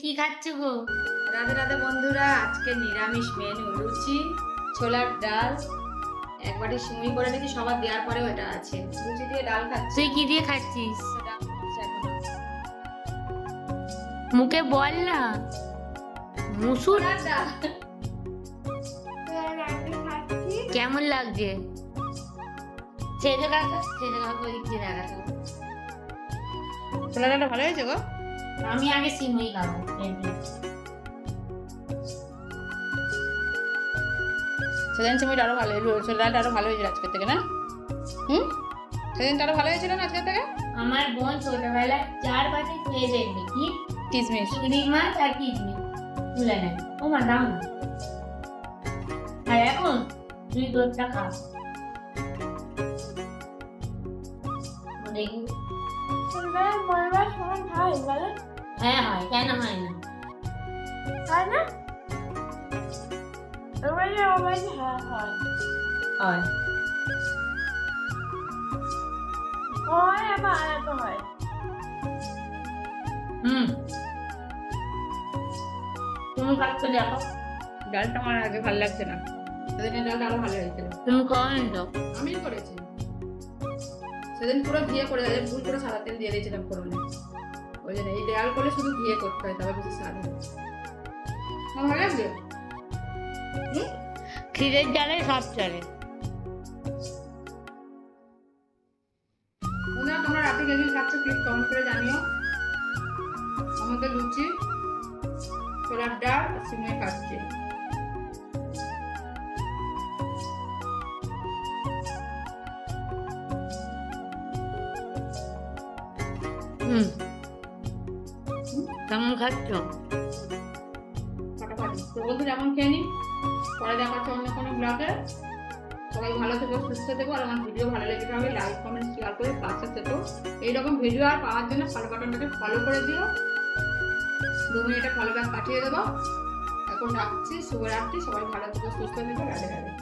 কি খাচ্ছ গো? রাধে রাধে বন্ধুরা, আজকে নিরামিষ মেনু লুচি, ছোলার ডাল, এক বাটি সিমুই করে নিয়েছি, সবার দেওয়ার পরেও এটা আছে। লুচি দিয়ে ডাল খাচ্ছি। তুই কি দিয়ে খাচ্ছিস? ডাল খাচ্ছি এখন। মুখে বল না। মুসুর ছোলার ডাল। কেমন লাগছে? ছেড়ে কাকা দিচ্ছি দেখা। ছোলার ডালটা ভালো হয়েছে গো। আমি আগে সিমুই খাবো। সেদিন সিমুইটা আরো ভালো হয়েছিল, ছোলার ডালটা আরো ভালো হয়েছিল আজকের থেকে, না? সেদিনটা আরো ভালো হয়েছিল না আজকের থেকে? আমার বোন ছোটবেলায় 4 বাটি খেয়ে দেখবে কি কিসমিস। চিংড়ি মাছ আর কিশমিশ তুলে নেয়। ও মা দাও না। আর এখন তুই তোরটা খা। দেখি। হ্যাঁ হয়, কেন হয় না? হয়। তুমি কাটতে দেখো। ডালটা আমার আগে ভালো লাগছে না, সেদিনের ডালটা আরো ভালো হয়েছিল। তুমি খাওয়ানি তো। আমি করেছি সেদিন, পুরো ঘিয়ে করে দেয়, ভুল করে সাদা তেল দিয়ে দিয়েছিলাম ফোড়নে। ওই জন্য এই ডাল করলে শুধু ঘিয়ে করতে হয়, তবে বেশি স্বাদ হয়। আমার ভালো লাগছে। ক্ষীরের ডালে সব চলে। বন্ধুরা, তোমরা রাতে কে কি খাচ্ছ প্লিজ কমেন্ট করে জানিও। আমাদের লুচি, ছোলার ডাল আর সিমই খাচ্ছি। কেমন খাচ্ছ? ফাটাফাটি। তো বন্ধুরা, এখন খেয়ে নিই, পরে দেখা হচ্ছে অন্য কোনো ব্লগে। সবাই ভালো থেকো, সুস্থ থেকো, আর আমার ভিডিও ভালো লেগে থাকলে লাইক কমেন্ট শেয়ার করে পাশে থেকো। এইরকম ভিডিও আর পাওয়ার জন্য ফলো বাটনটাকে ফলো করে দিও। 2 মিনিটে ফলো ব্যাক পাঠিয়ে দেবো। এখন রাখছি, শুভরাত্রি। সবাই ভালো থেকো, সুস্থ থেকো, রাধে রাধে।